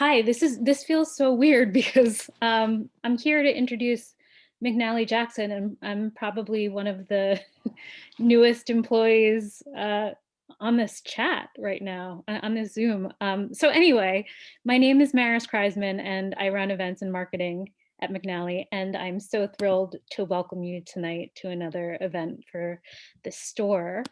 Hi, this feels so weird because I'm here to introduce McNally Jackson, and I'm probably one of the newest employees on this chat right now on this Zoom. So anyway, my name is Maris Kreisman, and I run events and marketing at McNally, and I'm so thrilled to welcome you tonight to another event for the store.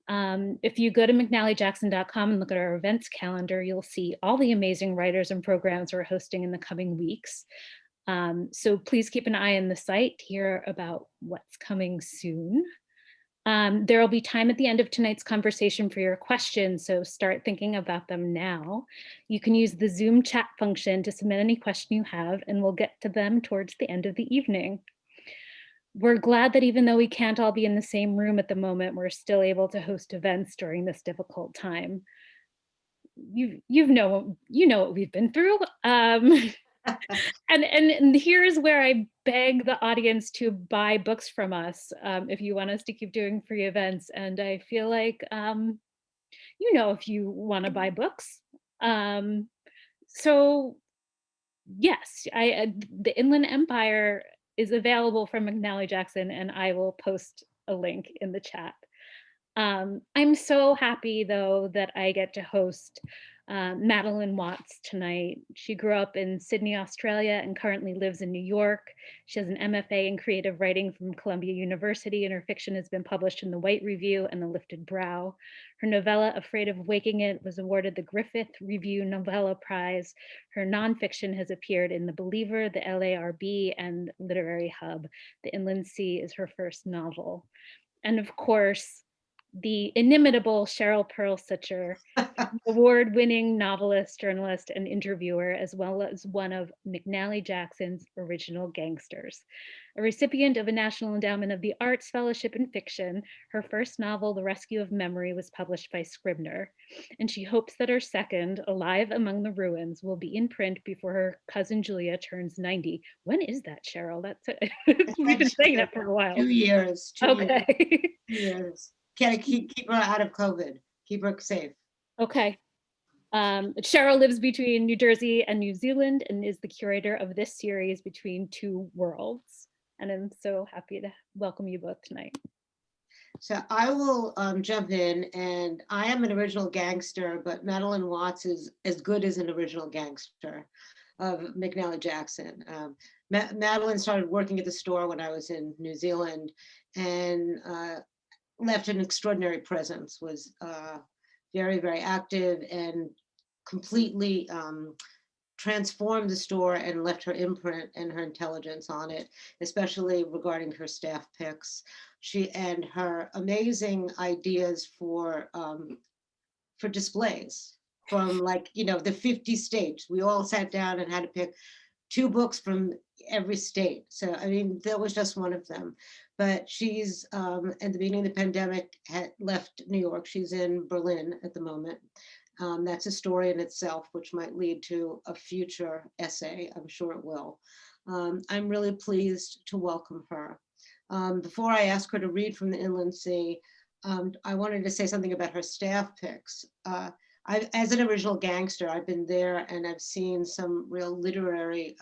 If you go to McNallyJackson.com and look at our events calendar, you'll see all the amazing writers and programs we're hosting in the coming weeks. So please keep an eye on the site to hear about what's coming soon. There will be time at the end of tonight's conversation for your questions, so start thinking about them now. You can use the Zoom chat function to submit any question you have, and we'll get to them towards the end of the evening. We're glad that even though we can't all be in the same room at the moment, we're still able to host events during this difficult time. You know what we've been through. And here's where I beg the audience to buy books from us if you want us to keep doing free events. And I feel like, if you want to buy books. So yes, the Inland Empire is available from McNally Jackson, and I will post a link in the chat. I'm so happy, though, that I get to host Madeline Watts tonight. She grew up in Sydney, Australia, and currently lives in New York. She has an MFA in creative writing from Columbia University, and her fiction has been published in the White Review and the Lifted Brow. Her novella, Afraid of Waking It, was awarded the Griffith Review Novella Prize. Her nonfiction has appeared in The Believer, the LARB, and Literary Hub. The Inland Sea is her first novel. And of course, the inimitable Cheryl Pearl Sucher, award-winning novelist, journalist, and interviewer, as well as one of McNally Jackson's original gangsters. A recipient of a National Endowment of the Arts Fellowship in Fiction, her first novel, The Rescue of Memory, was published by Scribner, and she hopes that her second, Alive Among the Ruins, will be in print before her cousin Julia turns 90. When is that, Cheryl? We've been saying that for a while. 2 years. Okay. 2 years. Can keep her out of COVID. Keep her safe. Okay. Cheryl lives between New Jersey and New Zealand and is the curator of this series, Between Two Worlds. And I'm so happy to welcome you both tonight. So I will jump in, and I am an original gangster, but Madeline Watts is as good as an original gangster of McNally Jackson. Madeline started working at the store when I was in New Zealand, and left an extraordinary presence, was very, very active, and completely transformed the store and left her imprint and her intelligence on it, especially regarding her staff picks. She and her amazing ideas for displays from the 50 states. We all sat down and had to pick 2 books from every state. So, I mean, that was just one of them. But she's, at the beginning of the pandemic, had left New York. She's in Berlin at the moment. That's a story in itself, which might lead to a future essay. I'm sure it will. I'm really pleased to welcome her. Before I ask her to read from the Inland Sea, I wanted to say something about her staff picks. As an original gangster, I've been there and I've seen some real literary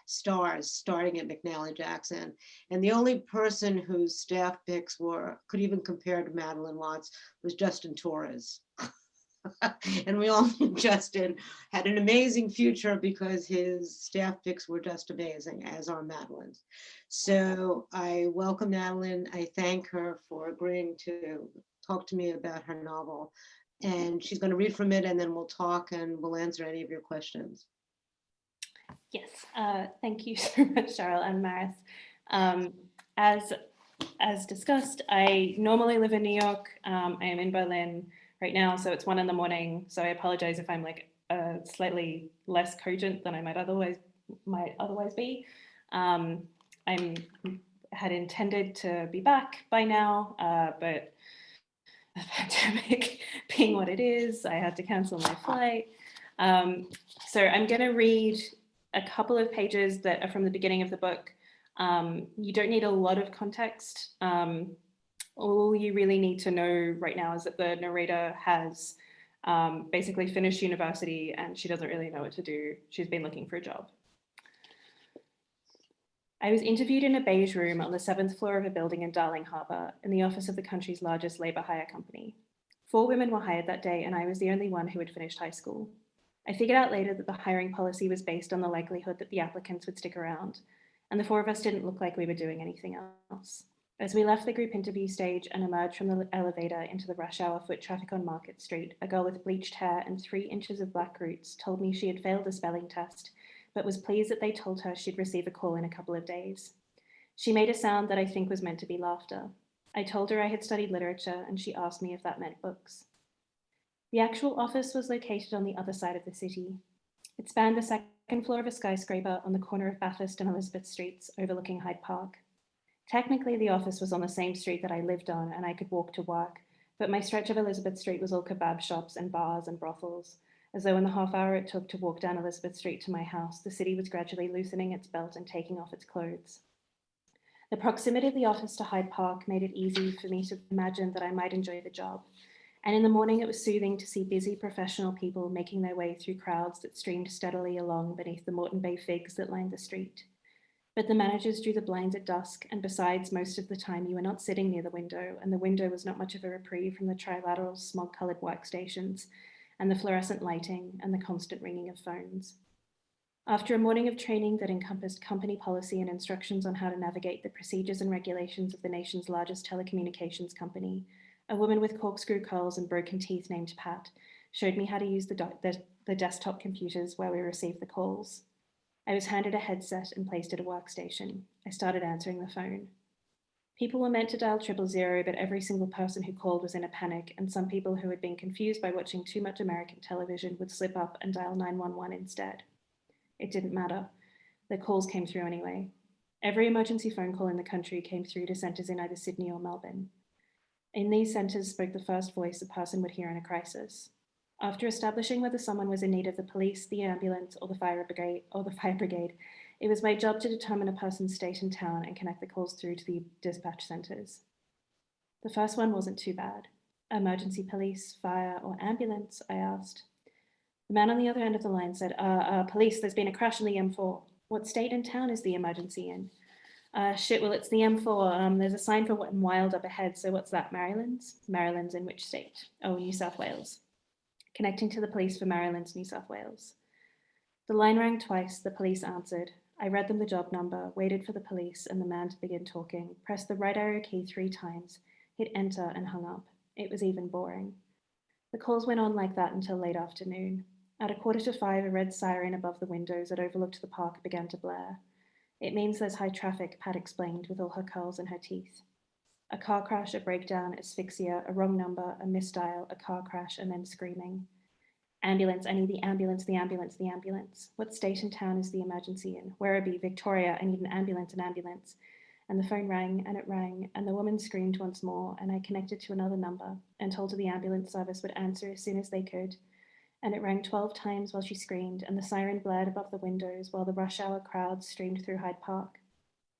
stars starting at McNally Jackson. And the only person whose staff picks could even compare to Madeline Watts was Justin Torres. And we all knew Justin had an amazing future because his staff picks were just amazing, as are Madeline's. So I welcome Madeline. I thank her for agreeing to talk to me about her novel. And she's going to read from it, and then we'll talk and we'll answer any of your questions. Yes, thank you so much, Cheryl and Maris. As discussed, I normally live in New York. I am in Berlin right now, so it's 1 a.m. So I apologize if I'm slightly less cogent than I might otherwise be. I had intended to be back by now, but the pandemic being what it is, I had to cancel my flight. So I'm going to read a couple of pages that are from the beginning of the book. You don't need a lot of context. All you really need to know right now is that the narrator has basically finished university and she doesn't really know what to do. She's been looking for a job. I was interviewed in a beige room on the 7th floor of a building in Darling Harbour in the office of the country's largest labour hire company. 4 women were hired that day and I was the only one who had finished high school. I figured out later that the hiring policy was based on the likelihood that the applicants would stick around, and the 4 of us didn't look like we were doing anything else. As we left the group interview stage and emerged from the elevator into the rush hour foot traffic on Market Street, a girl with bleached hair and 3 inches of black roots told me she had failed a spelling test, but was pleased that they told her she'd receive a call in a couple of days. She made a sound that I think was meant to be laughter. I told her I had studied literature and she asked me if that meant books. The actual office was located on the other side of the city. It spanned the 2nd floor of a skyscraper on the corner of Bathurst and Elizabeth Streets, overlooking Hyde Park. Technically, the office was on the same street that I lived on and I could walk to work, but my stretch of Elizabeth Street was all kebab shops and bars and brothels, as though in the half hour it took to walk down Elizabeth Street to my house, the city was gradually loosening its belt and taking off its clothes. The proximity of the office to Hyde Park made it easy for me to imagine that I might enjoy the job. And in the morning, it was soothing to see busy professional people making their way through crowds that streamed steadily along beneath the Moreton Bay figs that lined the street. But the managers drew the blinds at dusk, and besides, most of the time you were not sitting near the window, and the window was not much of a reprieve from the trilateral smog-coloured workstations, and the fluorescent lighting, and the constant ringing of phones. After a morning of training that encompassed company policy and instructions on how to navigate the procedures and regulations of the nation's largest telecommunications company, a woman with corkscrew curls and broken teeth named Pat showed me how to use the desktop computers where we received the calls. I was handed a headset and placed at a workstation. I started answering the phone. People were meant to dial 000, but every single person who called was in a panic, and some people who had been confused by watching too much American television would slip up and dial 911 instead. It didn't matter. The calls came through anyway. Every emergency phone call in the country came through to centres in either Sydney or Melbourne. In these centres spoke the first voice a person would hear in a crisis. After establishing whether someone was in need of the police, the ambulance, or the fire brigade, it was my job to determine a person's state and town and connect the calls through to the dispatch centres. The first one wasn't too bad. Emergency police, fire, or ambulance, I asked. The man on the other end of the line said, police, there's been a crash on the M4. What state and town is the emergency in? Well, it's the M4. There's a sign for Wet and Wild up ahead, so what's that, Maryland's? Maryland's in which state? Oh, New South Wales. Connecting to the police for Maryland's, New South Wales. The line rang twice, the police answered. I read them the job number, waited for the police and the man to begin talking, pressed the right arrow key 3 times, hit enter and hung up. It was even boring. The calls went on like that until late afternoon. At 4:45, a red siren above the windows that overlooked the park began to blare. It means there's high traffic, Pat explained with all her curls and her teeth. A car crash, a breakdown, asphyxia, a wrong number, a misdial, a car crash, and then screaming. Ambulance, I need the ambulance, the ambulance, the ambulance. What state and town is the emergency in? Werribee, Victoria, I need an ambulance, an ambulance. And the phone rang, and the woman screamed once more, and I connected to another number and told her the ambulance service would answer as soon as they could. And it rang 12 times while she screamed, and the siren blared above the windows while the rush hour crowds streamed through Hyde Park.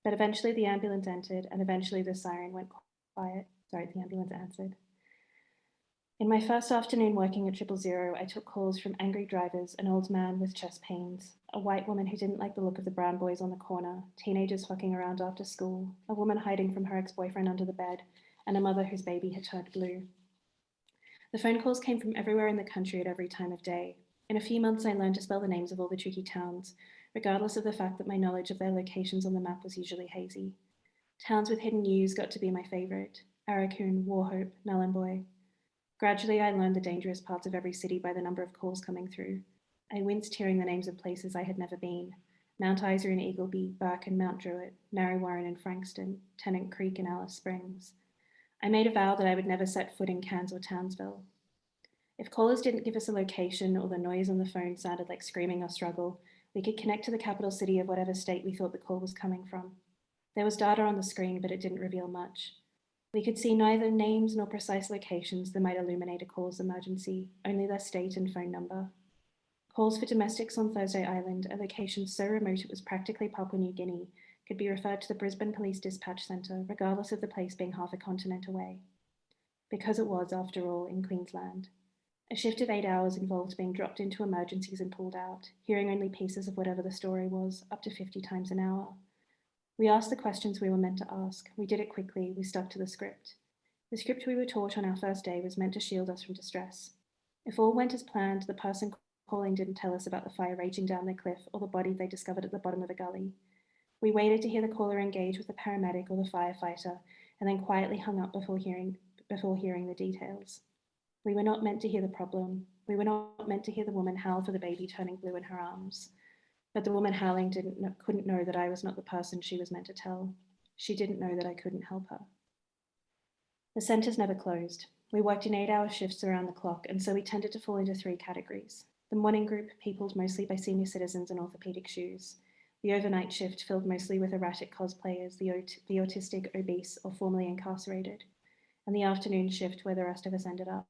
But eventually the ambulance entered, and eventually the siren went quiet. The ambulance answered. In my first afternoon working at 000, I took calls from angry drivers, an old man with chest pains, a white woman who didn't like the look of the brown boys on the corner, teenagers fucking around after school, a woman hiding from her ex-boyfriend under the bed, and a mother whose baby had turned blue. The phone calls came from everywhere in the country at every time of day. In a few months, I learned to spell the names of all the tricky towns, regardless of the fact that my knowledge of their locations on the map was usually hazy. Towns with hidden U's got to be my favourite: Arakoon, Wauchope, Nhulunbuy. Gradually, I learned the dangerous parts of every city by the number of calls coming through. I winced hearing the names of places I had never been: Mount Isa in Eagleby, Burke and Mount Druitt, Narre Warren in Frankston, Tennant Creek in Alice Springs. I made a vow that I would never set foot in Cairns or Townsville. If callers didn't give us a location or the noise on the phone sounded like screaming or struggle, we could connect to the capital city of whatever state we thought the call was coming from. There was data on the screen, but it didn't reveal much. We could see neither names nor precise locations that might illuminate a caller's emergency, only their state and phone number. Calls for domestics on Thursday Island, a location so remote it was practically Papua New Guinea, could be referred to the Brisbane Police Dispatch Centre, regardless of the place being half a continent away. Because it was, after all, in Queensland. A shift of 8 hours involved being dropped into emergencies and pulled out, hearing only pieces of whatever the story was, up to 50 times an hour. We asked the questions we were meant to ask. We did it quickly. We stuck to the script. The script we were taught on our first day was meant to shield us from distress. If all went as planned, the person calling didn't tell us about the fire raging down the cliff or the body they discovered at the bottom of a gully. We waited to hear the caller engage with the paramedic or the firefighter, and then quietly hung up before hearing the details. We were not meant to hear the problem. We were not meant to hear the woman howl for the baby turning blue in her arms. But the woman howling couldn't know that I was not the person she was meant to tell. She didn't know that I couldn't help her. The centres never closed. We worked in 8-hour shifts around the clock, and so we tended to fall into 3 categories. The morning group, peopled mostly by senior citizens in orthopedic shoes. The overnight shift, filled mostly with erratic cosplayers, the autistic, obese, or formerly incarcerated. And the afternoon shift, where the rest of us ended up.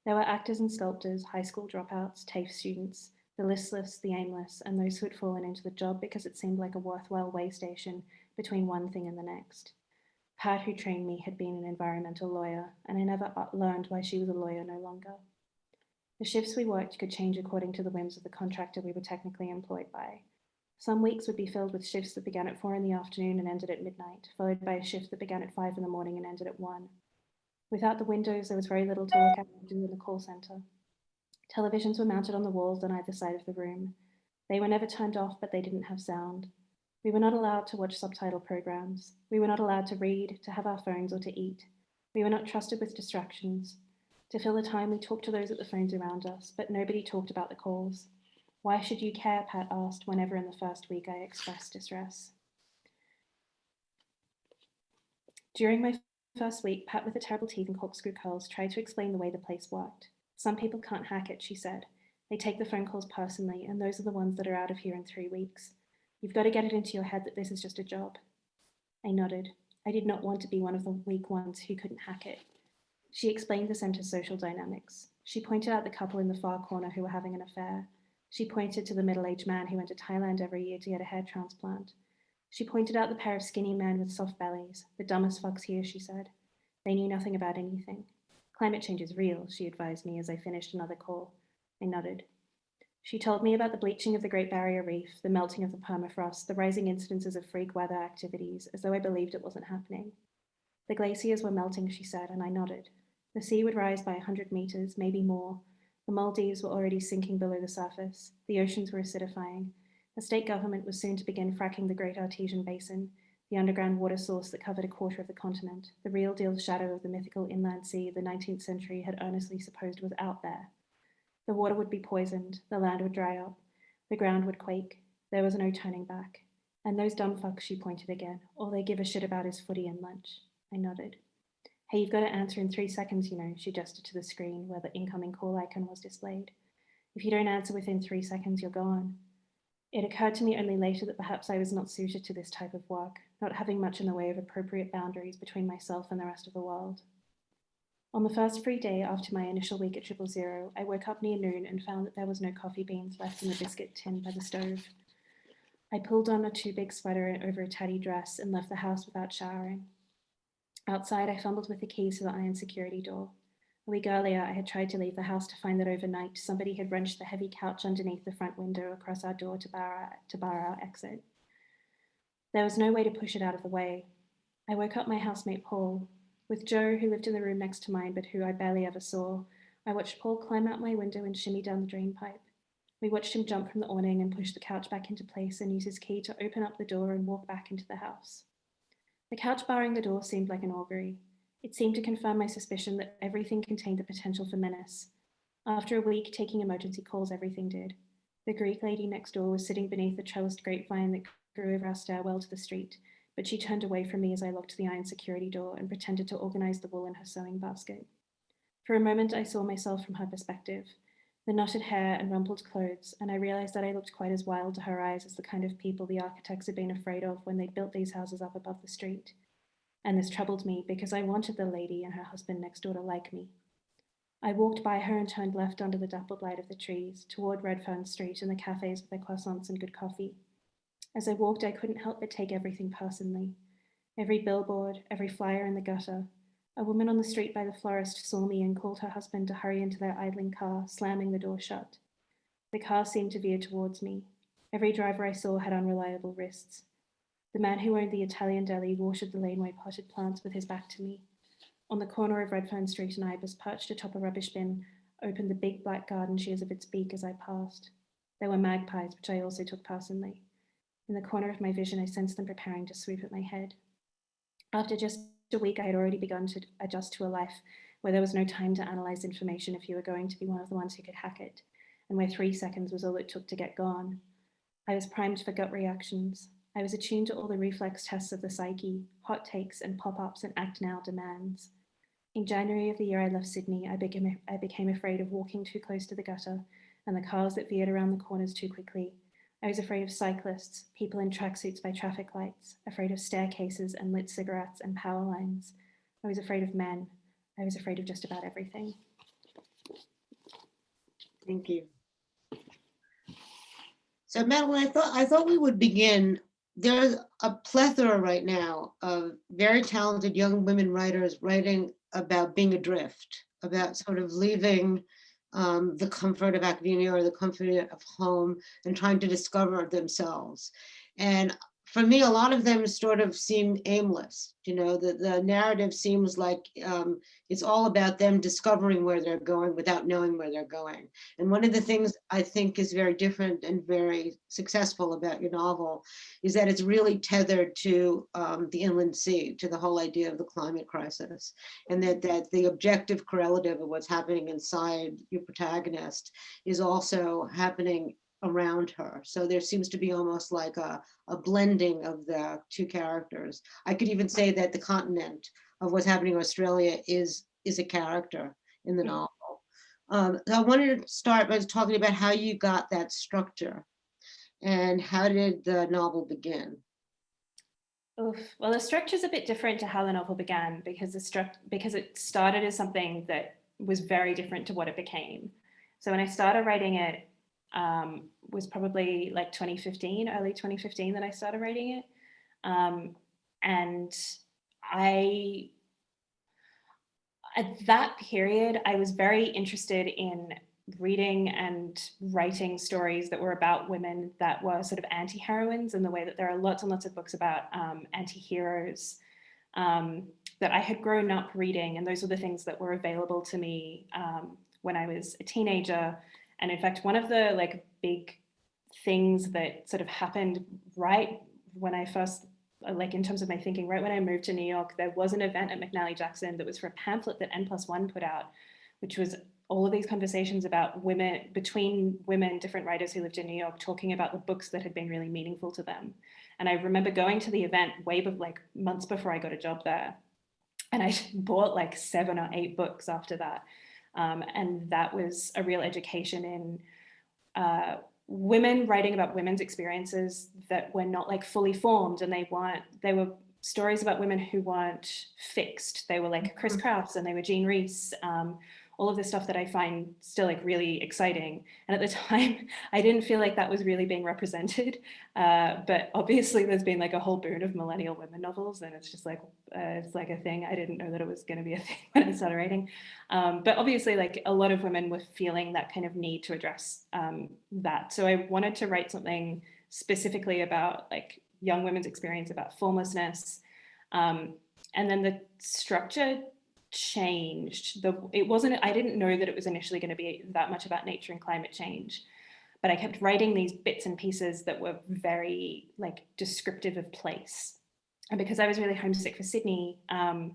There were actors and sculptors, high school dropouts, TAFE students, the listless, the aimless, and those who had fallen into the job because it seemed like a worthwhile way station between one thing and the next. Pat, who trained me, had been an environmental lawyer, and I never learned why she was a lawyer no longer. The shifts we worked could change according to the whims of the contractor we were technically employed by. Some weeks would be filled with shifts that began at 4 in the afternoon and ended at midnight, followed by a shift that began at 5 in the morning and ended at 1. Without the windows, there was very little to look at and do in the call centre. Televisions were mounted on the walls on either side of the room. They were never turned off, but they didn't have sound. We were not allowed to watch subtitle programs. We were not allowed to read, to have our phones, or to eat. We were not trusted with distractions. To fill the time, we talked to those at the phones around us, but nobody talked about the calls. Why should you care? Pat asked whenever in the first week I expressed distress. During my first week, Pat, with her terrible teeth and corkscrew curls, tried to explain the way the place worked. Some people can't hack it, she said. They take the phone calls personally, and those are the ones that are out of here in 3 weeks. You've got to get it into your head that this is just a job. I nodded. I did not want to be one of the weak ones who couldn't hack it. She explained the centre's social dynamics. She pointed out the couple in the far corner who were having an affair. She pointed to the middle-aged man who went to Thailand every year to get a hair transplant. She pointed out the pair of skinny men with soft bellies, the dumbest fucks here, she said. They knew nothing about anything. Climate change is real, she advised me as I finished another call. I nodded. She told me about the bleaching of the Great Barrier Reef, the melting of the permafrost, the rising incidences of freak weather activities, as though I believed it wasn't happening. The glaciers were melting, she said, and I nodded. The sea would rise by 100 meters, maybe more. The Maldives were already sinking below the surface. The oceans were acidifying. The state government was soon to begin fracking the Great Artesian Basin, the underground water source that covered a quarter of the continent, the real deal shadow of the mythical inland sea the 19th century had earnestly supposed was out there. The water would be poisoned, the land would dry up, the ground would quake. There was no turning back. And those dumb fucks, she pointed again, all they give a shit about is footy and lunch. I nodded. Hey, you've got to answer in 3 seconds, you know, she gestured to the screen where the incoming call icon was displayed. If you don't answer within 3 seconds, you're gone. It occurred to me only later that perhaps I was not suited to this type of work, not having much in the way of appropriate boundaries between myself and the rest of the world. On the first free day after my initial week at 000, I woke up near noon and found that there was no coffee beans left in the biscuit tin by the stove. I pulled on a too big sweater over a tatty dress and left the house without showering. Outside, I fumbled with the keys to the iron security door. A week earlier, I had tried to leave the house to find that overnight somebody had wrenched the heavy couch underneath the front window across our door to bar our exit. There was no way to push it out of the way. I woke up my housemate Paul. With Joe, who lived in the room next to mine but who I barely ever saw, I watched Paul climb out my window and shimmy down the drain pipe. We watched him jump from the awning and push the couch back into place and use his key to open up the door and walk back into the house. The couch barring the door seemed like an augury. It seemed to confirm my suspicion that everything contained the potential for menace. After a week taking emergency calls, everything did. The Greek lady next door was sitting beneath the trellised grapevine that grew over our stairwell to the street, but she turned away from me as I locked the iron security door and pretended to organize the wool in her sewing basket. For a moment, I saw myself from her perspective, the knotted hair and rumpled clothes, and I realized that I looked quite as wild to her eyes as the kind of people the architects had been afraid of when they built these houses up above the street. And this troubled me because I wanted the lady and her husband next door to like me. I walked by her and turned left under the dappled light of the trees, toward Redfern Street and the cafes with their croissants and good coffee. As I walked, I couldn't help but take everything personally. Every billboard, every flyer in the gutter, A woman on the street by the florist saw me and called her husband to hurry into their idling car, slamming the door shut. The car seemed to veer towards me. Every driver I saw had unreliable wrists. The man who owned the Italian deli watered the laneway potted plants with his back to me. On the corner of Redfern Street and Ibis, perched atop a rubbish bin, opened the big black garden shears of its beak as I passed. There were magpies, which I also took personally. In the corner of my vision, I sensed them preparing to swoop at my head. After just a week, I had already begun to adjust to a life where there was no time to analyze information if you were going to be one of the ones who could hack it, and where 3 seconds was all it took to get gone. I was primed for gut reactions. I was attuned to all the reflex tests of the psyche, hot takes and pop-ups and act now demands. In January of the year I left Sydney, I became afraid of walking too close to the gutter and the cars that veered around the corners too quickly. I was afraid of cyclists, people in tracksuits by traffic lights, afraid of staircases and lit cigarettes and power lines. I was afraid of men. I was afraid of just about everything. Thank you. So Madeline, I thought we would begin. There's a plethora right now of very talented young women writers writing about being adrift, about sort of leaving the comfort of academia or the comfort of home and trying to discover themselves. And for me, a lot of them sort of seem aimless. You know, the narrative seems like it's all about them discovering where they're going without knowing where they're going. And one of the things I think is very different and very successful about your novel is that it's really tethered to the inland sea, to the whole idea of the climate crisis, and that the objective correlative of what's happening inside your protagonist is also happening around her. So there seems to be almost like a blending of the two characters. I could even say that the continent of what's happening in Australia is a character in the novel. I wanted to start by talking about how you got that structure and how did the novel begin? Oof. Well, the structure is a bit different to how the novel began because it started as something that was very different to what it became. So when I started writing it, was probably like 2015, early 2015 that I started writing it. And at that period, I was very interested in reading and writing stories that were about women that were sort of anti-heroines, in the way that there are lots and lots of books about anti-heroes that I had grown up reading. And those were the things that were available to me when I was a teenager. And in fact, one of the like big things that sort of happened right when I first, like in terms of my thinking, right when I moved to New York, there was an event at McNally Jackson that was for a pamphlet that N+1 put out, which was all of these conversations about women, between women, different writers who lived in New York, talking about the books that had been really meaningful to them. And I remember going to the event like months before I got a job there. And I bought like 7 or 8 books after that. And that was a real education in women writing about women's experiences that were not like fully formed, and they were stories about women who weren't fixed. They were like Chris Kraus and they were Jean Reese, all of this stuff that I find still like really exciting. And at the time, I didn't feel like that was really being represented. But obviously there's been like a whole boon of millennial women novels, and it's just like, it's like a thing. I didn't know that it was going to be a thing when I started writing. But obviously like a lot of women were feeling that kind of need to address that. So I wanted to write something specifically about like young women's experience, about formlessness. And then the structure changed. I didn't know that it was initially going to be that much about nature and climate change, but I kept writing these bits and pieces that were very like descriptive of place. And because I was really homesick for Sydney, a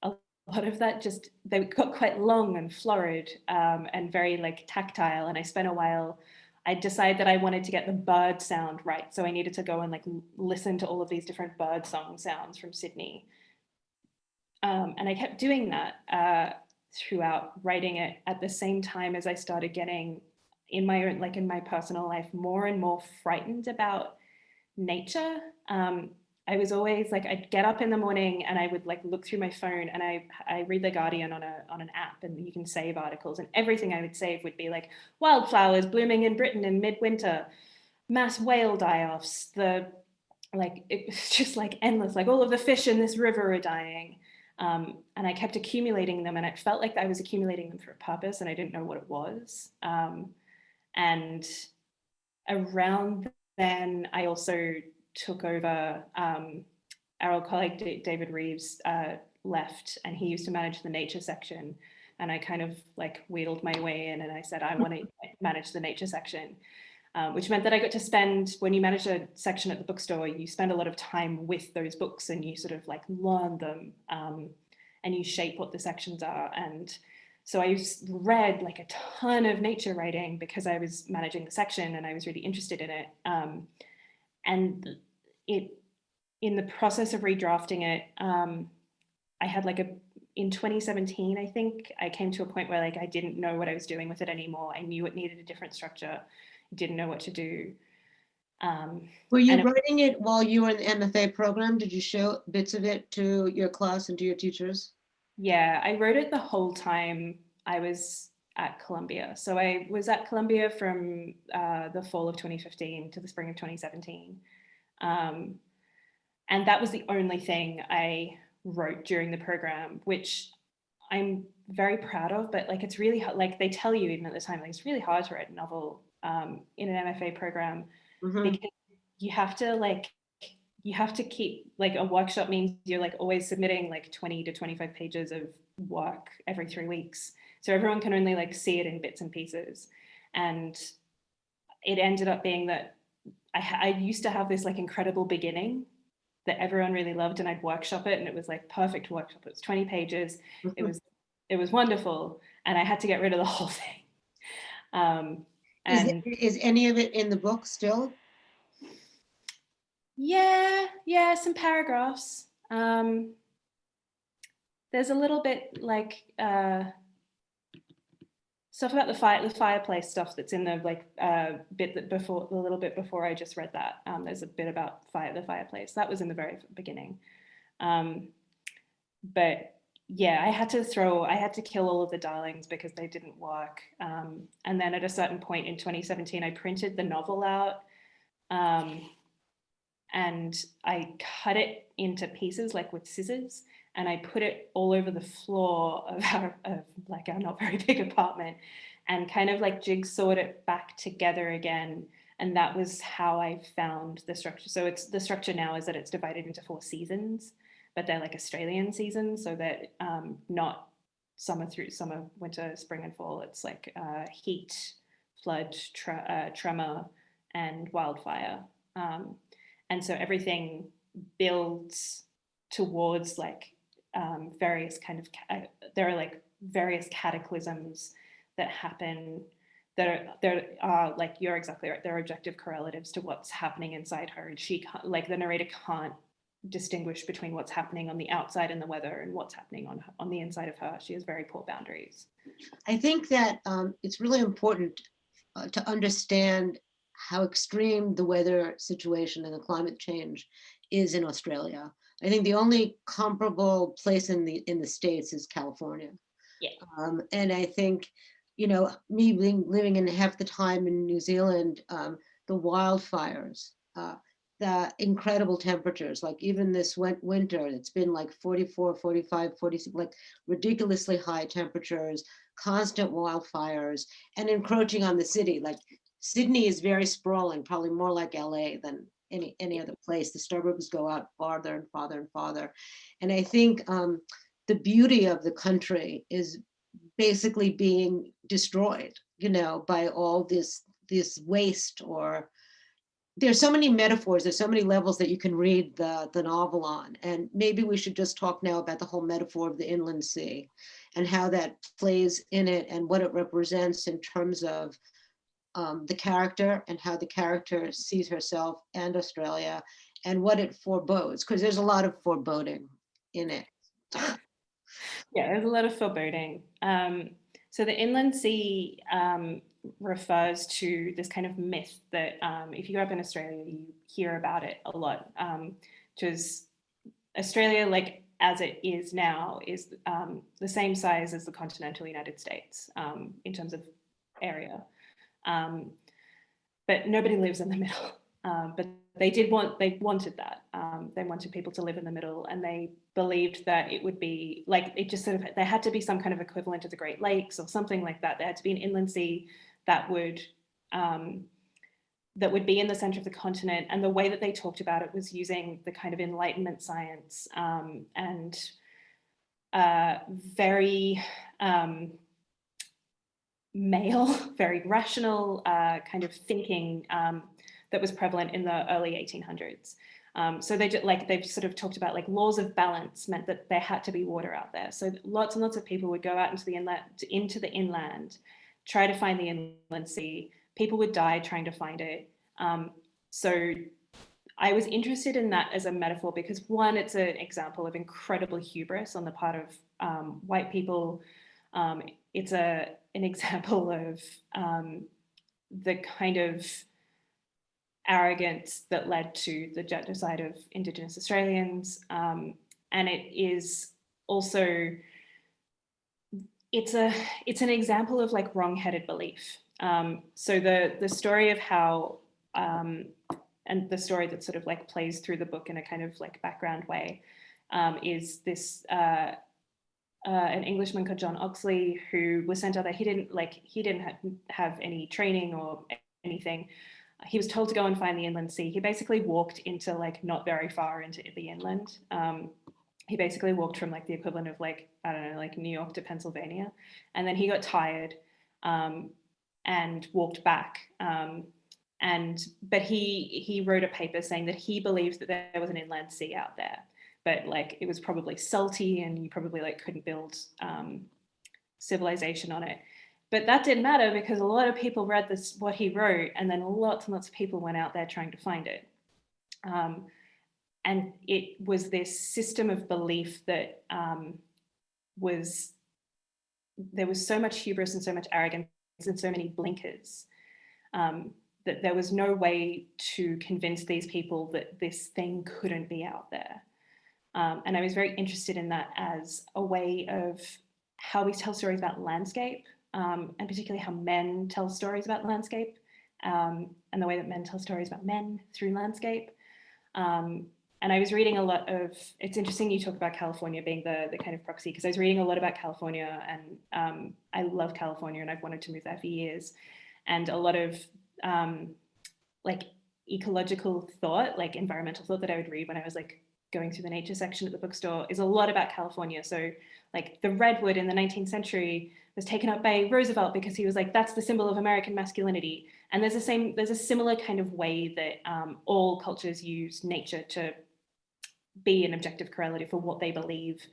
lot of that they got quite long and florid and very like tactile. And I spent a while, I decided that I wanted to get the bird sound right. So I needed to go and like listen to all of these different bird song sounds from Sydney. And I kept doing that throughout writing it, at the same time as I started getting in my personal life, more and more frightened about nature. I was always like, I'd get up in the morning and I would like look through my phone, and I read The Guardian on an app, and you can save articles, and everything I would save would be like wildflowers blooming in Britain in midwinter, mass whale die-offs, it's just like endless, like all of the fish in this river are dying. And I kept accumulating them, and it felt like I was accumulating them for a purpose, and I didn't know what it was. And around then, I also took over. Our old colleague David Reeves left, and he used to manage the nature section. And I kind of like wheedled my way in, and I said, I want to manage the nature section, which meant that I got to spend, when you manage a section at the bookstore, you spend a lot of time with those books, and you sort of like learn them, and you shape what the sections are. And so I read like a ton of nature writing because I was managing the section and I was really interested in it. And it, in the process of redrafting it, I had like in 2017, I think I came to a point where like I didn't know what I was doing with it anymore. I knew it needed a different structure. Didn't know what to do. Were you writing it while you were in the MFA program? Did you show bits of it to your class and to your teachers? Yeah, I wrote it the whole time I was at Columbia. So I was at Columbia from the fall of 2015 to the spring of 2017. And that was the only thing I wrote during the program, which I'm very proud of, but like it's really like they tell you even at the time, like it's really hard to write a novel in an MFA program because you have to keep, like, a workshop means you're like always submitting like 20 to 25 pages of work every 3 weeks. So everyone can only like see it in bits and pieces. And it ended up being that I used to have this like incredible beginning that everyone really loved, and I'd workshop it, and it was like perfect workshop. It was 20 pages. It was wonderful, and I had to get rid of the whole thing. Is any of it in the book still? Yeah, some paragraphs. There's a little bit like stuff about the fireplace stuff that's in the like bit that before, the little bit before I just read that. There's a bit about the fireplace that was in the very beginning. But yeah, I had to kill all of the darlings because they didn't work. And then at a certain point in 2017, I printed the novel out. And I cut it into pieces, like with scissors, and I put it all over the floor of our not very big apartment, and kind of like jigsawed it back together again. And that was how I found the structure. So the structure now is that it's divided into 4 seasons, but they're like Australian seasons, so that not summer, winter, spring, and fall. It's like heat, flood, tremor, and wildfire. And so everything builds towards like various kind of, there are like various cataclysms that happen that are like, you're exactly right, they're objective correlatives to what's happening inside her. And she, like the narrator, can't distinguish between what's happening on the outside in the weather and what's happening on the inside of her. She has very poor boundaries. I think that it's really important to understand how extreme the weather situation and the climate change is in Australia. I think the only comparable place in the States is California. Yeah. And I think, you know, me living in half the time in New Zealand, the wildfires, the incredible temperatures, like even this winter, it's been like 44, 45, 46, like ridiculously high temperatures, constant wildfires, and encroaching on the city. Like Sydney is very sprawling, probably more like LA than any other place. The suburbs go out farther and farther and farther. And I think the beauty of the country is basically being destroyed, you know, by all this waste. Or there's so many metaphors, there's so many levels that you can read the novel on. And maybe we should just talk now about the whole metaphor of the inland sea and how that plays in it and what it represents in terms of the character and how the character sees herself and Australia and what it forebodes, because there's a lot of foreboding in it. Yeah, there's a lot of foreboding. So the inland sea refers to this kind of myth that if you grew up in Australia, you hear about it a lot, which is Australia, like as it is now, is the same size as the continental United States in terms of area. But nobody lives in the middle. But they wanted that. They wanted people to live in the middle, and they believed that it would be like, it just sort of, there had to be some kind of equivalent of the Great Lakes or something like that. There had to be an inland sea that would be in the center of the continent. And the way that they talked about it was using the kind of Enlightenment science and very male, very rational kind of thinking that was prevalent in the early 1800s. So they've sort of talked about like laws of balance meant that there had to be water out there. So lots and lots of people would go out into the inland, try to find the inland sea. People would die trying to find it. So I was interested in that as a metaphor because, one, it's an example of incredible hubris on the part of white people. It's an example of the kind of arrogance that led to the genocide of Indigenous Australians. And it is also, it's an example of like wrong-headed belief. So the story of how, and the story that sort of like plays through the book in a kind of like background way, is this an Englishman called John Oxley, who was sent out there. He didn't have any training or anything. He was told to go and find the inland sea. He basically walked into like not very far into the inland. He basically walked from like the equivalent of like, I don't know, like New York to Pennsylvania. And then he got tired and walked back. But he wrote a paper saying that he believed that there was an inland sea out there, but like it was probably salty and you probably like couldn't build civilization on it. But that didn't matter because a lot of people read what he wrote, and then lots and lots of people went out there trying to find it. And it was this system of belief that there was so much hubris and so much arrogance and so many blinkers that there was no way to convince these people that this thing couldn't be out there. And I was very interested in that as a way of how we tell stories about landscape, and particularly how men tell stories about landscape, and the way that men tell stories about men through landscape. And I was reading a lot of, it's interesting you talk about California being the kind of proxy, because I was reading a lot about California, and I love California and I've wanted to move there for years. And a lot of like ecological thought, like environmental thought that I would read when I was like going through the nature section at the bookstore is a lot about California. So like the redwood in the 19th century was taken up by Roosevelt because he was like, that's the symbol of American masculinity. And there's a similar kind of way that all cultures use nature to be an objective correlative for what they believe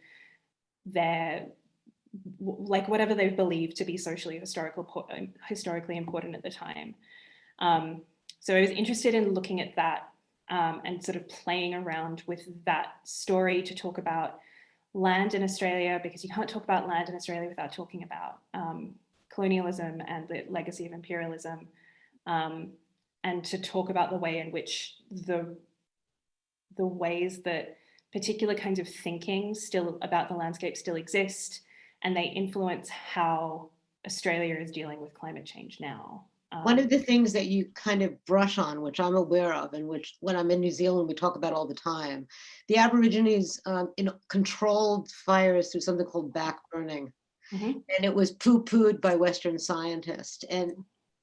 like whatever they believe to be historically important at the time. So I was interested in looking at that and sort of playing around with that story to talk about land in Australia, because you can't talk about land in Australia without talking about colonialism and the legacy of imperialism, and to talk about the way in which the ways that particular kinds of thinking still about the landscape still exist, and they influence how Australia is dealing with climate change now. One of the things that you kind of brush on, which I'm aware of, and which when I'm in New Zealand, we talk about all the time, the Aborigines controlled fires through something called back burning. Mm-hmm. And it was poo-pooed by Western scientists. And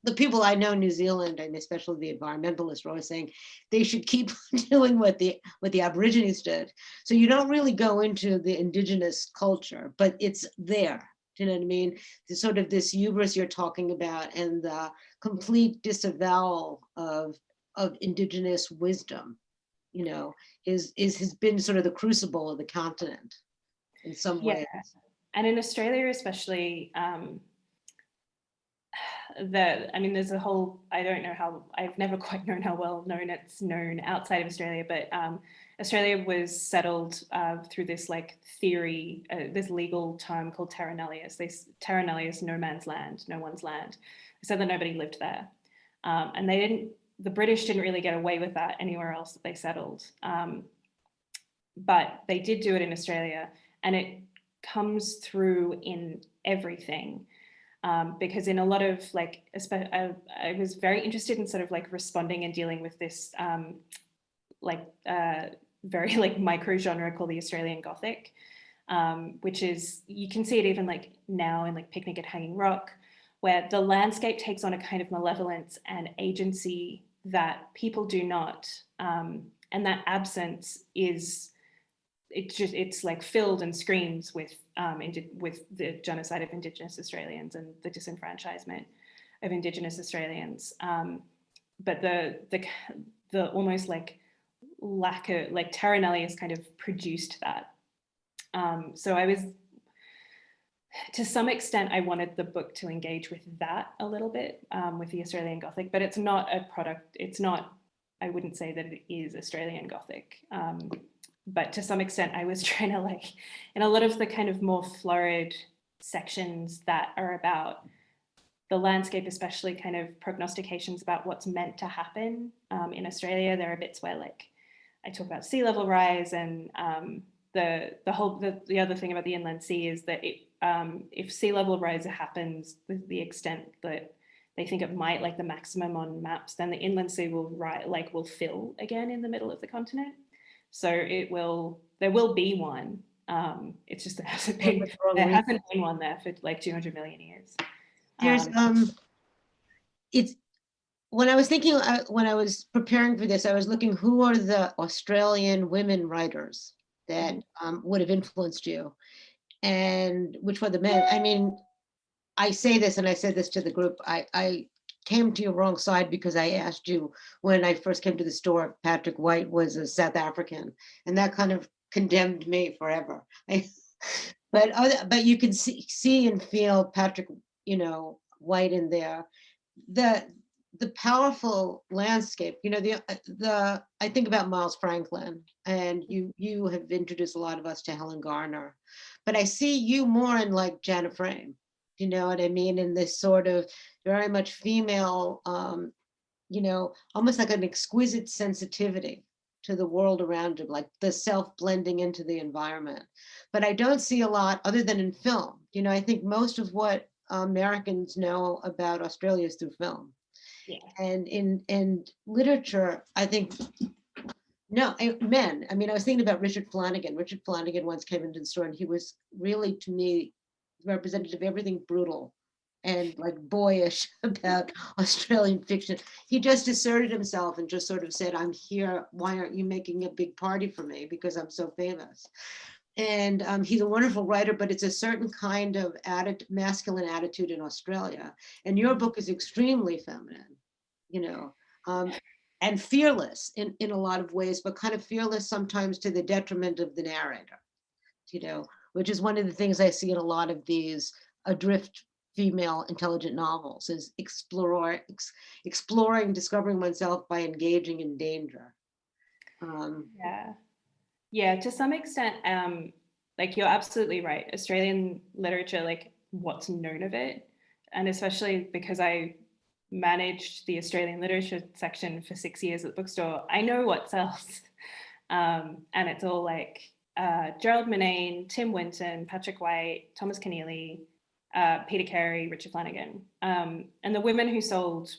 the people I know in New Zealand, and especially the environmentalists, are always saying they should keep doing what the Aborigines did. So you don't really go into the indigenous culture, but it's there. Do you know what I mean? There's sort of this hubris you're talking about, and the complete disavowal of indigenous wisdom, you know, has been sort of the crucible of the continent in some ways. And in Australia especially, there's a whole, I don't know how, I've never quite known how well known it's known outside of Australia, but Australia was settled through this like theory, this legal term called terra nullius. Terra nullius, no man's land, no one's land. They said that nobody lived there. And the British didn't really get away with that anywhere else that they settled. But they did do it in Australia, and it comes through in everything. Because in a lot of like, I was very interested in sort of like responding and dealing with this like very like micro genre called the Australian Gothic, which is, you can see it even like now in like Picnic at Hanging Rock, where the landscape takes on a kind of malevolence and agency that people do not. And that absence is, it's like filled and screams with the genocide of Indigenous Australians and the disenfranchisement of Indigenous Australians. But the almost like lack of, like Taranelli has kind of produced that. So I was, to some extent, I wanted the book to engage with that a little bit, with the Australian Gothic, but it's not a product, it's not, I wouldn't say that it is Australian Gothic. But to some extent, I was trying to, like, in a lot of the kind of more florid sections that are about the landscape, especially kind of prognostications about what's meant to happen in Australia, there are bits where, like, I talk about sea level rise, and the other thing about the inland sea is that if sea level rise happens with the extent that they think it might, like the maximum on maps, then the inland sea will fill again in the middle of the continent. So there will be one. It's just there hasn't been one there for like 200 million years. There's it's, when I was thinking, when I was preparing for this, I was looking, who are the Australian women writers that would have influenced you, and which were the men. I mean, I say this, and I said this to the group, I came to your wrong side because I asked you when I first came to the store if Patrick White was a South African, and that kind of condemned me forever. But you can see and feel Patrick, White in there. The powerful landscape, I think about Miles Franklin, and you have introduced a lot of us to Helen Garner, but I see you more in like Janet Frame. You know what I mean? In this sort of very much female, almost like an exquisite sensitivity to the world around him, like the self blending into the environment. But I don't see a lot other than in film. I think most of what Americans know about Australia is through film. Yeah. And in literature, I think, no, men. I mean, I was thinking about Richard Flanagan. Richard Flanagan once came into the store, and he was really, to me, representative of everything brutal and like boyish about Australian fiction. He just asserted himself and just sort of said, I'm here, why aren't you making a big party for me? Because I'm so famous. And he's a wonderful writer, but it's a certain kind of masculine attitude in Australia. And your book is extremely feminine, and fearless in a lot of ways, but kind of fearless sometimes to the detriment of the narrator, which is one of the things I see in a lot of these adrift female intelligent novels, is exploring, discovering oneself by engaging in danger. Yeah, to some extent, like you're absolutely right. Australian literature, like what's known of it, and especially because I managed the Australian literature section for 6 years at the bookstore, I know what sells. And it's all like Gerald Murnane, Tim Winton, Patrick White, Thomas Keneally, Peter Carey, Richard Flanagan. And the women who sold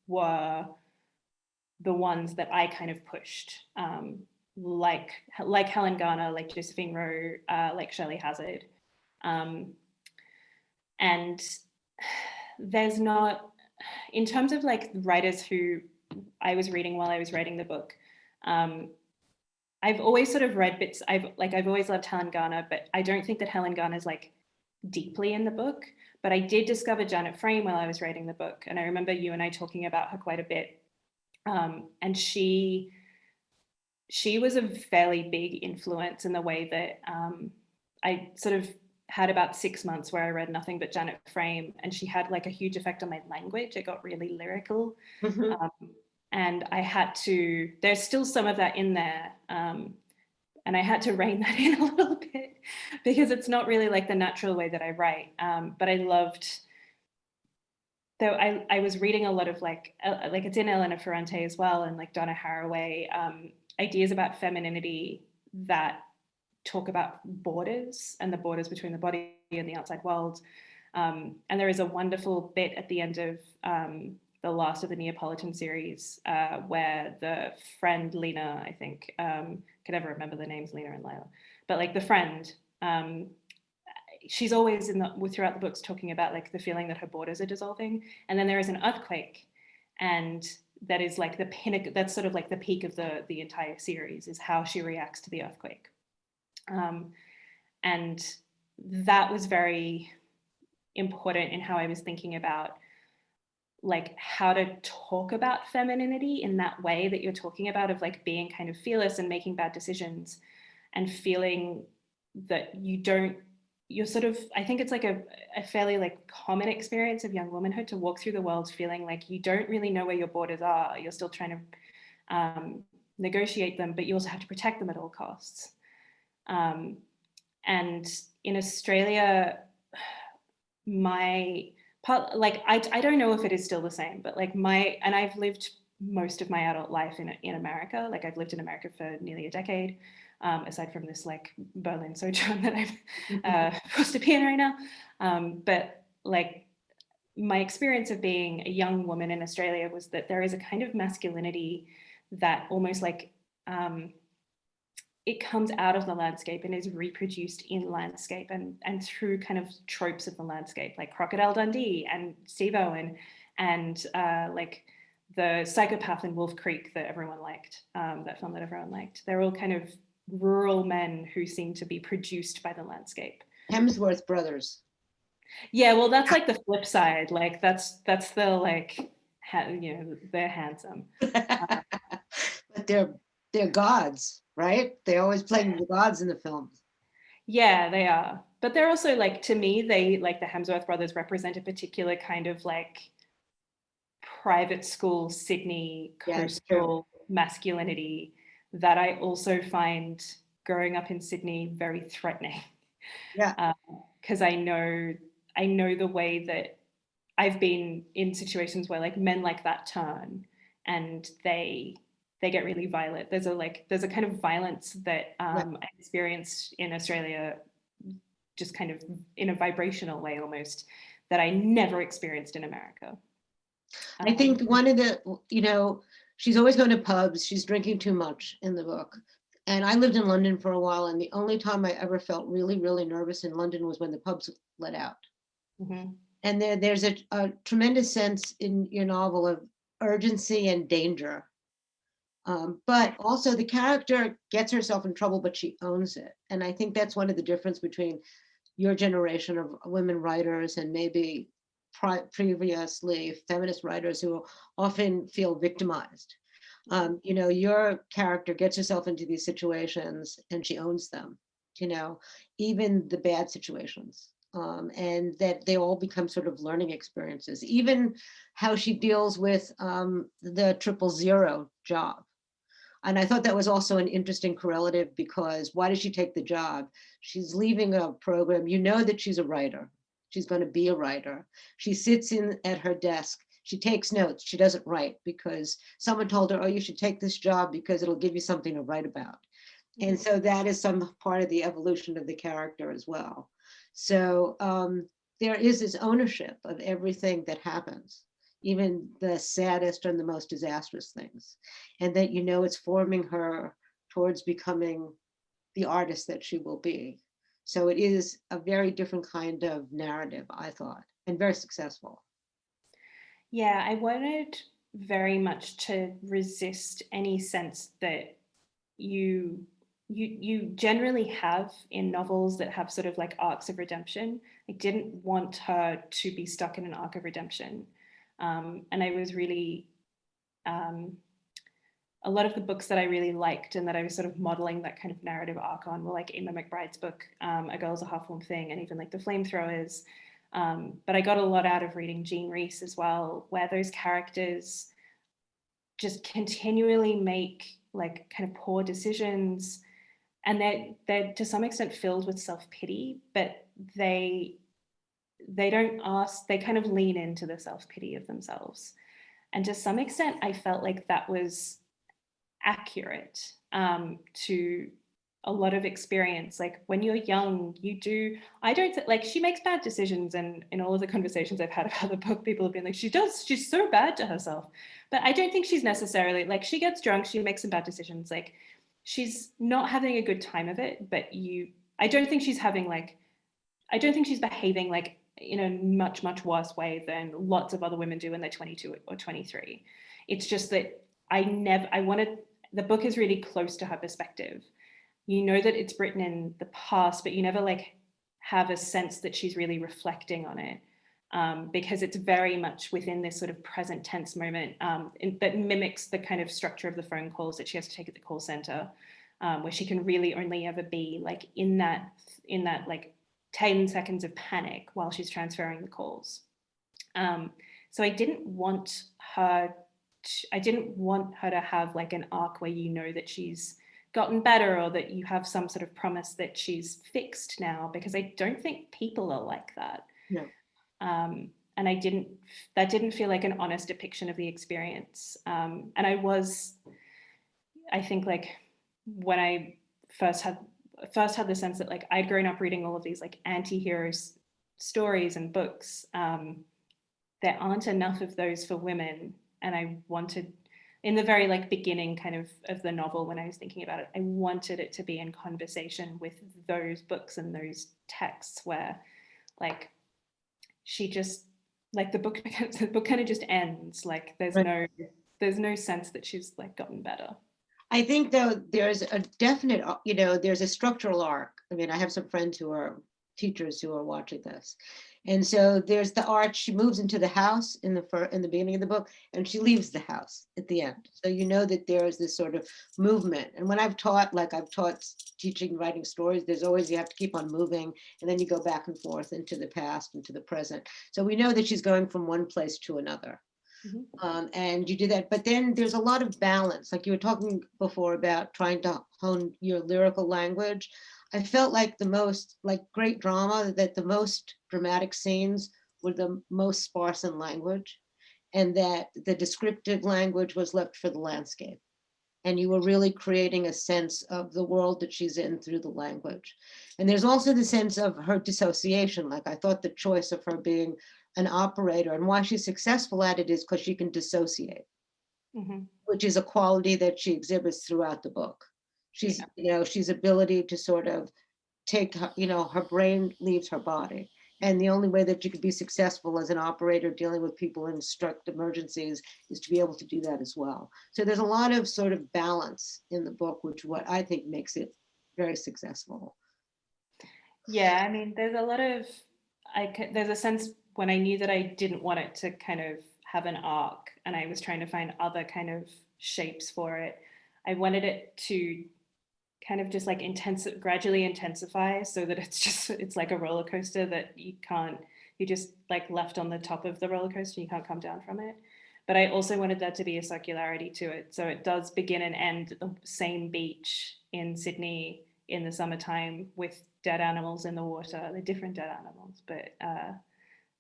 were the ones that I kind of pushed, like Helen Garner, like Josephine Rowe, like Shirley Hazard. And there's not, in terms of like writers who I was reading while I was writing the book, I've always sort of read bits. I've always loved Helen Garner, but I don't think that Helen Garner's like deeply in the book. But I did discover Janet Frame while I was writing the book, and I remember you and I talking about her quite a bit. And she was a fairly big influence in the way that I sort of had about 6 months where I read nothing but Janet Frame, and she had like a huge effect on my language. It got really lyrical. And I had to, there's still some of that in there. And I had to rein that in a little bit because it's not really like the natural way that I write. But I loved, though I was reading a lot of like it's in Elena Ferrante as well, and like Donna Haraway, ideas about femininity that talk about borders and the borders between the body and the outside world. And there is a wonderful bit at the end of the last of the Neapolitan series, where the friend Lena, I think, could ever remember the names Lena and Lila, but like the friend, she's always throughout the books talking about like the feeling that her borders are dissolving, and then there is an earthquake, and that is like the pinnacle. That's sort of like the peak of the entire series, is how she reacts to the earthquake, and that was very important in how I was thinking about like how to talk about femininity in that way that you're talking about, of like being kind of fearless and making bad decisions and feeling that you're sort of, I think it's like a fairly like common experience of young womanhood to walk through the world feeling like you don't really know where your borders are. You're still trying to negotiate them, but you also have to protect them at all costs. And in Australia, I don't know if it is still the same, but like I've lived most of my adult life in America. Like I've lived in America for nearly a decade, aside from this like Berlin sojourn that I've forced to be in right now. But like my experience of being a young woman in Australia was that there is a kind of masculinity that almost like it comes out of the landscape and is reproduced in landscape and through kind of tropes of the landscape, like Crocodile Dundee and Steve Owen and like the psychopath in Wolf Creek that everyone liked, that film that everyone liked. They're all kind of rural men who seem to be produced by the landscape. Hemsworth brothers. Yeah, well, that's like the flip side. Like that's the like, they're handsome. But they're gods, right? They're always playing the gods in the films. Yeah, they are. But they're also like, to me, they like the Hemsworth brothers represent a particular kind of like private school Sydney coastal masculinity that I also find growing up in Sydney very threatening. Yeah. Because I know the way that I've been in situations where like men like that turn and they get really violent. There's a kind of violence that I experienced in Australia, just kind of in a vibrational way almost, that I never experienced in America. I think one of the, she's always going to pubs. She's drinking too much in the book. And I lived in London for a while, and the only time I ever felt really, really nervous in London was when the pubs let out. Mm-hmm. And there's a tremendous sense in your novel of urgency and danger. But also the character gets herself in trouble, but she owns it. And I think that's one of the difference between your generation of women writers and maybe previously feminist writers who often feel victimized. Your character gets herself into these situations and she owns them, even the bad situations. And that they all become sort of learning experiences, even how she deals with the 000 job. And I thought that was also an interesting correlative, because why does she take the job? She's leaving a program. You know that she's a writer. She's going to be a writer. She sits in at her desk. She takes notes. She doesn't write because someone told her, oh, you should take this job because it'll give you something to write about. Mm-hmm. And so that is some part of the evolution of the character as well. So there is this ownership of everything that happens, even the saddest and the most disastrous things. And that, it's forming her towards becoming the artist that she will be. So it is a very different kind of narrative, I thought, and very successful. Yeah, I wanted very much to resist any sense that you generally have in novels that have sort of like arcs of redemption. I didn't want her to be stuck in an arc of redemption. And I was really, a lot of the books that I really liked and that I was sort of modeling that kind of narrative arc on were like Emma McBride's book, A Girl's a Half-Formed Thing, and even like The Flamethrowers. But I got a lot out of reading Jean Rhys as well, where those characters just continually make like kind of poor decisions, and they're to some extent filled with self-pity, but they don't ask, they kind of lean into the self-pity of themselves. And to some extent, I felt like that was accurate to a lot of experience. Like when you're young, I don't like, she makes bad decisions, and in all of the conversations I've had about the book, people have been like, she's so bad to herself. But I don't think she's necessarily like, she gets drunk, she makes some bad decisions. Like she's not having a good time of it, but I don't think she's behaving like in a much, much worse way than lots of other women do when they're 22 or 23. It's just that the book is really close to her perspective. You know that it's written in the past, but you never like have a sense that she's really reflecting on it, because it's very much within this sort of present tense moment, that mimics the kind of structure of the phone calls that she has to take at the call center, where she can really only ever be like in that like 10 seconds of panic while she's transferring the calls. So I didn't want her to have like an arc where you know that she's gotten better, or that you have some sort of promise that she's fixed now, because I don't think people are like that. No. And that didn't feel like an honest depiction of the experience. And I think like when I first had the sense that like I'd grown up reading all of these like anti-heroes stories and books, there aren't enough of those for women. And I wanted, in the very like beginning kind of the novel, when I was thinking about it, I wanted it to be in conversation with those books and those texts where like she just like the book kind of just ends. Like there's no sense that she's like gotten better. I think though there's a definite, there's a structural arc. I mean, I have some friends who are teachers who are watching this. And so there's the arc. She moves into the house in the beginning of the book, and she leaves the house at the end. So you know that there is this sort of movement. And when I've taught teaching, writing stories, there's always, you have to keep on moving, and then you go back and forth into the past, into the present. So we know that she's going from one place to another. Mm-hmm. And you do that, but then there's a lot of balance. Like you were talking before about trying to hone your lyrical language. I felt like the most, like great drama, that the most dramatic scenes were the most sparse in language, and that the descriptive language was left for the landscape. And you were really creating a sense of the world that she's in through the language. And there's also the sense of her dissociation. Like I thought the choice of her being an operator, and why she's successful at it is because she can dissociate, mm-hmm. which is a quality that she exhibits throughout the book. She's, she's ability to sort of take, her brain leaves her body. And the only way that you could be successful as an operator dealing with people in strict emergencies is to be able to do that as well. So there's a lot of sort of balance in the book, which what I think makes it very successful. Yeah, I mean, there's a lot of, there's a sense when I knew that I didn't want it to kind of have an arc, and I was trying to find other kind of shapes for it, I wanted it to kind of just like gradually intensify, so that it's like a roller coaster that you just like left on the top of the roller coaster, you can't come down from it. But I also wanted there to be a circularity to it. So it does begin and end at the same beach in Sydney in the summertime with dead animals in the water. They're different dead animals, but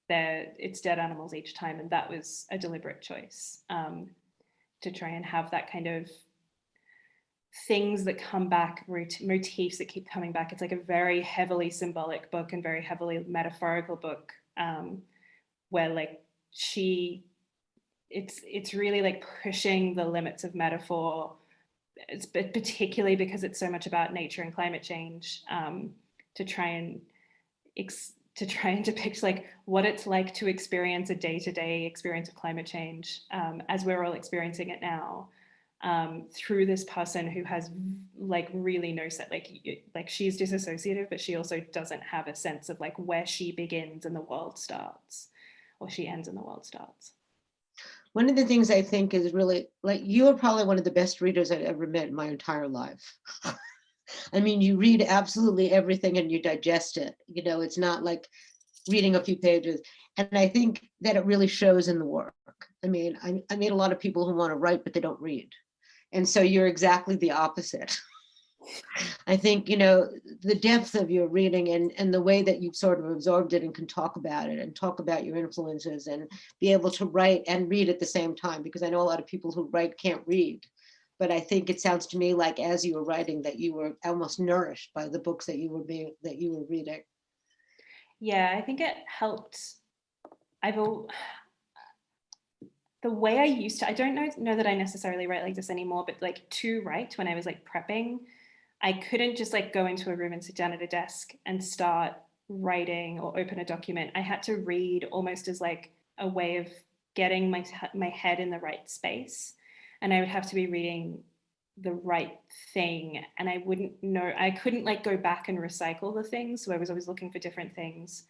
it's dead animals each time. And that was a deliberate choice, to try and have that kind of things that come back, motifs that keep coming back. It's like a very heavily symbolic book and very heavily metaphorical book, where like it's really like pushing the limits of metaphor. It's particularly because it's so much about nature and climate change, to try and depict like what it's like to experience a day-to-day experience of climate change, as we're all experiencing it now, through this person who has like really no set, like she's disassociative, but she also doesn't have a sense of like where she begins and the world starts, or she ends and the world starts. One of the things I think is really, like, you are probably one of the best readers I've ever met in my entire life. I mean, you read absolutely everything and you digest it. It's not like reading a few pages. And I think that it really shows in the work. I mean, I meet a lot of people who want to write, but they don't read. And so you're exactly the opposite. I think, the depth of your reading and the way that you've sort of absorbed it and can talk about it and talk about your influences and be able to write and read at the same time, because I know a lot of people who write can't read. But I think it sounds to me like as you were writing that you were almost nourished by the books that you were reading. Yeah, I think it helped. I've al- the way I used to, I don't know that I necessarily write like this anymore, but like to write when I was like prepping, I couldn't just like go into a room and sit down at a desk and start writing or open a document. I had to read almost as like a way of getting my head in the right space, and I would have to be reading the right thing, and I couldn't like go back and recycle the things, so I was always looking for different things.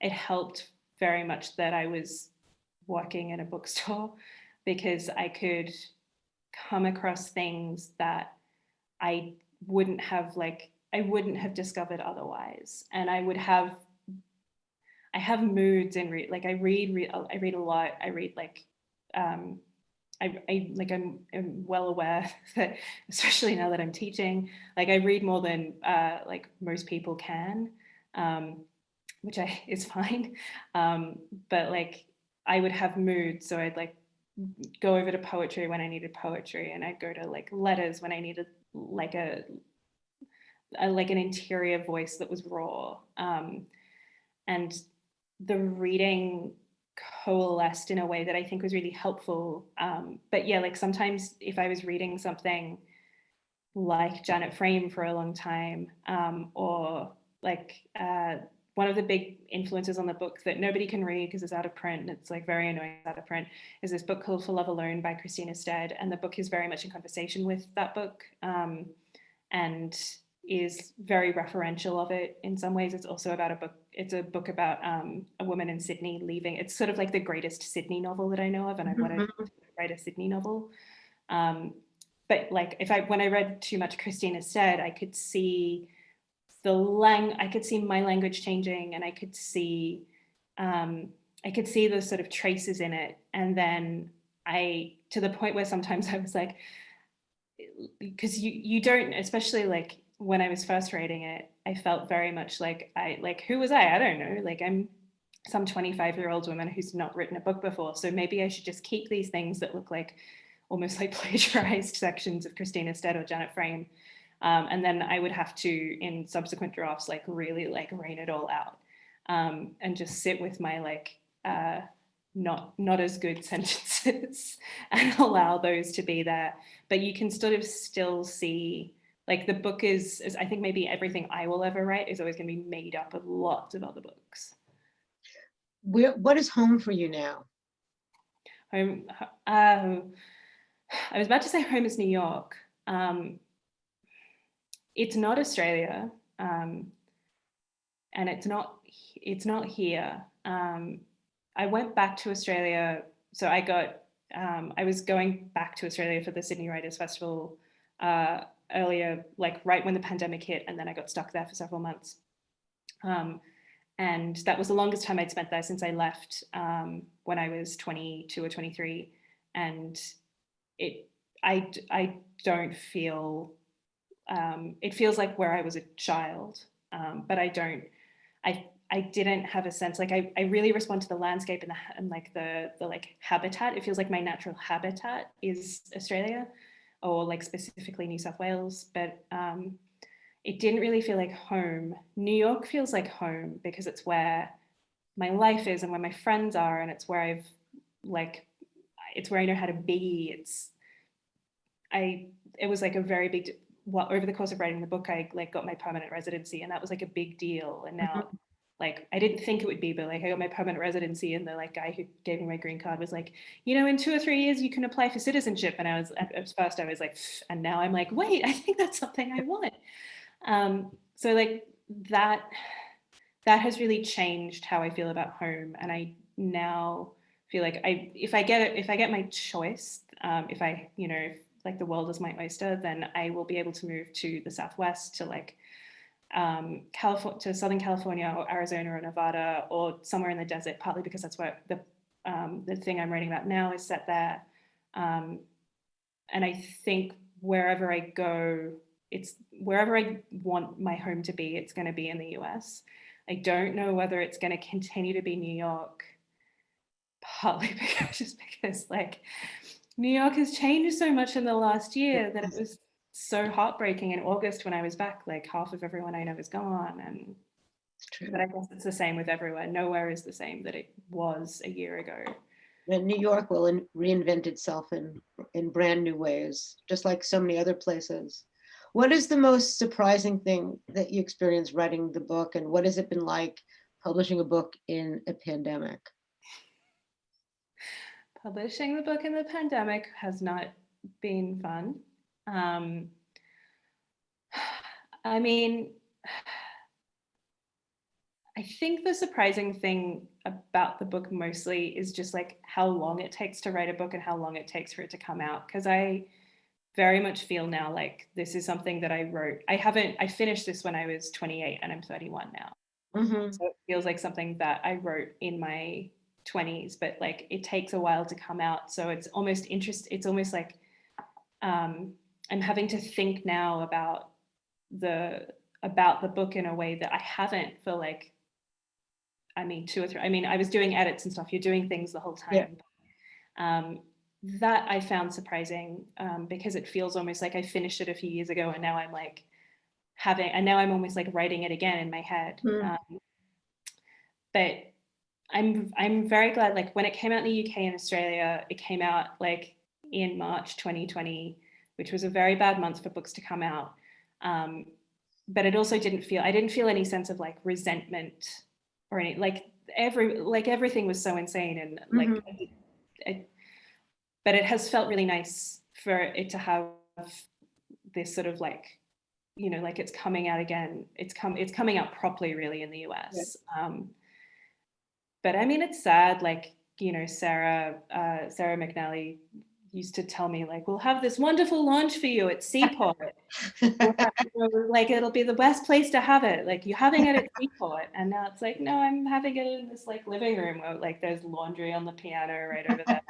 It helped very much that I was working in a bookstore, because I could come across things that I I wouldn't have discovered otherwise. And I have moods in like I read a lot. I read like I'm well aware that, especially now that I'm teaching, like I read more than like most people can, which is fine. But like I would have moods, so I'd like go over to poetry when I needed poetry, and I'd go to like letters when I needed like like an interior voice that was raw. And the reading coalesced in a way that I think was really helpful. But yeah, like sometimes if I was reading something like Janet Frame for a long time, or like one of the big influences on the book that nobody can read because it's out of print, and it's like very annoying it's out of print, is this book called For Love Alone by Christina Stead. And the book is very much in conversation with that book, and is very referential of it in some ways. It's also about it's a book about a woman in Sydney leaving. It's sort of like the greatest Sydney novel that I know of, and I wanted to write a Sydney novel. But like when I read too much Christina Stead, I could see I could see my language changing, and I could see the sort of traces in it. And then to the point where sometimes I was like, because you don't, especially like when I was first writing it, I felt very much like who was I don't know, like I'm some 25-year-old woman who's not written a book before, so maybe I should just keep these things that look like almost like plagiarized sections of Christina Stead or Janet Frame, and then I would have to, in subsequent drafts, like really like rein it all out, and just sit with my like not as good sentences and allow those to be there. But you can sort of still see, like the book is I think maybe everything I will ever write is always going to be made up of lots of other books. What is home for you now? Home, I was about to say home is New York. It's not Australia, and it's not here. I went back to Australia, so I was going back to Australia for the Sydney Writers Festival earlier, like right when the pandemic hit, and then I got stuck there for several months. And that was the longest time I'd spent there since I left when I was 22 or 23. And I don't feel, it feels like where I was a child, but I didn't have a sense, like I really respond to the landscape and like the like habitat. It feels like my natural habitat is Australia, or like specifically New South Wales, but it didn't really feel like home. New York feels like home because it's where my life is and where my friends are, and it's where it's where I know how to be. It was like a very big, well, over the course of writing the book, I like got my permanent residency, and that was like a big deal. And now, like, I didn't think it would be, but like I got my permanent residency, and the like guy who gave me my green card was like, in 2 or 3 years you can apply for citizenship. And at first I was like, and now I'm like, wait, I think that's something I want. So like that has really changed how I feel about home. And I now feel like if I get my choice, if like the world is my oyster, then I will be able to move to the Southwest, to like California, to Southern California or Arizona or Nevada, or somewhere in the desert, partly because that's where the thing I'm writing about now is set there. And I think wherever I go, it's wherever I want my home to be, it's going to be in the US. I don't know whether it's going to continue to be New York, partly because like New York has changed so much in the last year that it was so heartbreaking in August when I was back. Like half of everyone I know is gone, and but I guess it's the same with everywhere. Nowhere is the same that it was a year ago. And New York will reinvent itself in brand new ways, just like so many other places. What is the most surprising thing that you experienced writing the book, and what has it been like publishing a book in a pandemic? Publishing the book in the pandemic has not been fun. I mean, I think the surprising thing about the book mostly is just like how long it takes to write a book and how long it takes for it to come out. Because I very much feel now like this is something that I wrote. I finished this when I was 28 and I'm 31 now. Mm-hmm. So it feels like something that I wrote in my 20s, but like it takes a while to come out. So it's almost it's almost like I'm having to think now about the book in a way that I haven't for like, I mean, 2 or 3. I mean, I was doing edits and stuff. You're doing things the whole time. Yeah. That I found surprising because it feels almost like I finished it a few years ago, and now I'm like now I'm almost like writing it again in my head. Mm-hmm. But I'm very glad. Like when it came out in the UK and Australia, it came out like in March 2020, which was a very bad month for books to come out. But it also I didn't feel any sense of like resentment or any everything was so insane and like Mm-hmm. but it has felt really nice for it to have this sort of like, you know, like it's coming out again. It's coming out properly really in the US. Yeah. But I mean, it's sad. Like, you know, Sarah McNally used to tell me like, we'll have this wonderful launch for you at Seaport. Like it'll be the best place to have it. Like you're having it at Seaport, and now it's like, no, I'm having it in this like living room where like there's laundry on the piano right over there.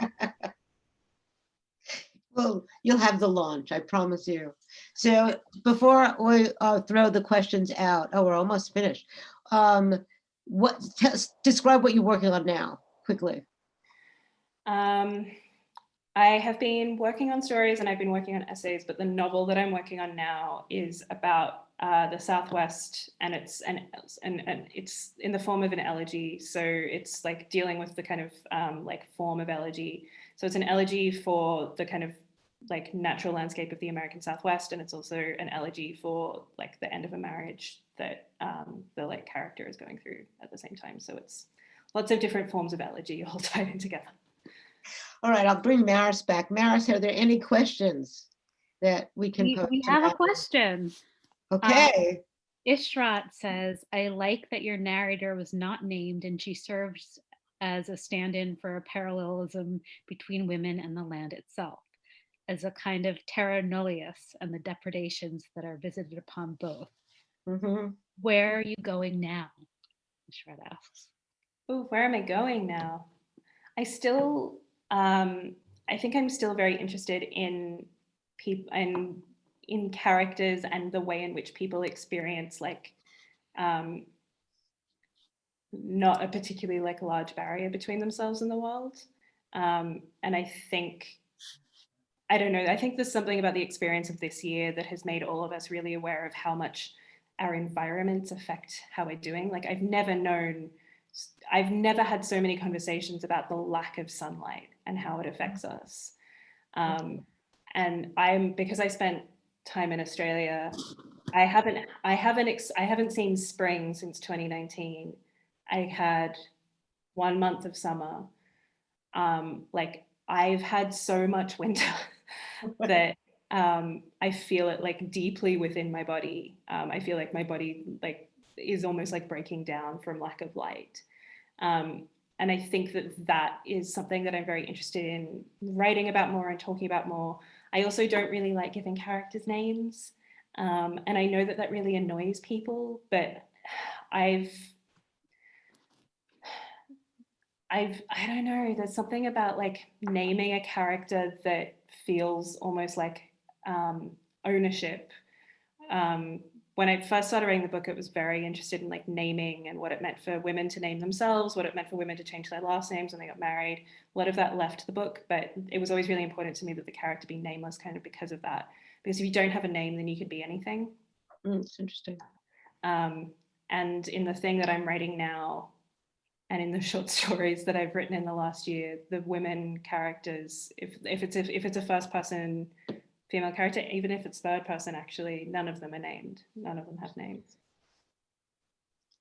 Well, you'll have the launch, I promise you. So before we throw the questions out, oh, we're almost finished. Describe what you're working on now, quickly. I have been working on stories and I've been working on essays, but the novel that I'm working on now is about the Southwest, and it's in the form of an elegy. So it's like dealing with the kind of like form of elegy. So it's an elegy for the kind of like natural landscape of the American Southwest, and it's also an elegy for like the end of a marriage that the like character is going through at the same time. So it's lots of different forms of elegy all tied in together. All right, I'll bring Maris back. Maris, are there any questions that we can pose? We have a question. Okay. Ishrat says, I like that your narrator was not named and she serves as a stand-in for a parallelism between women and the land itself, as a kind of terra nullius and the depredations that are visited upon both. Mm-hmm. Where are you going now? Ishrat asks. Oh, where am I going now? I still, I think I'm still very interested in people and in characters and the way in which people experience like not a particularly like large barrier between themselves and the world. And I think, I don't know, I think there's something about the experience of this year that has made all of us really aware of how much our environments affect how we're doing. Like I've never had so many conversations about the lack of sunlight and how it affects us. And because I spent time in Australia, I haven't seen spring since 2019. I had 1 month of summer. Like I've had so much winter that I feel it like deeply within my body. I feel like my body like is almost like breaking down from lack of light. And I think that is something that I'm very interested in writing about more and talking about more. I also don't really like giving characters names. And I know that really annoys people, but I don't know, there's something about like naming a character that feels almost like ownership, when I first started writing the book, it was very interested in like naming and what it meant for women to name themselves, what it meant for women to change their last names when they got married. A lot of that left the book, but it was always really important to me that the character be nameless, kind of because of that. Because if you don't have a name, then you could be anything. It's interesting. And in the thing that I'm writing now, and in the short stories that I've written in the last year, the women characters, if it's a first person female character, even if it's third person, actually, none of them are named. None of them have names.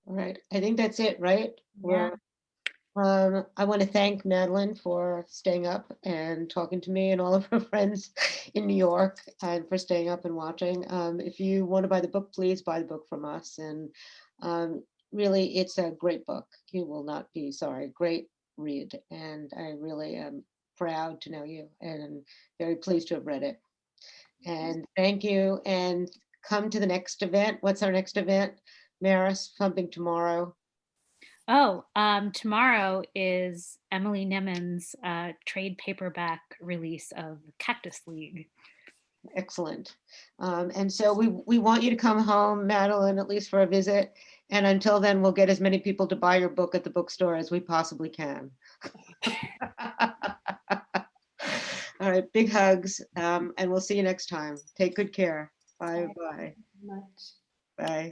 All right, I think that's it, right? Yeah. I want to thank Madeline for staying up and talking to me and all of her friends in New York, and for staying up and watching. If you want to buy the book, please buy the book from us. And really, it's a great book. You will not be sorry. Great read. And I really am proud to know you and very pleased to have read it. And thank you. And come to the next event. What's our next event? Maris, something tomorrow. Oh, tomorrow is Emily Nemen's trade paperback release of Cactus League. Excellent. And so we want you to come home, Madeline, at least for a visit. And until then, we'll get as many people to buy your book at the bookstore as we possibly can. All right, big hugs. And we'll see you next time. Take good care. Bye bye. Much. Bye.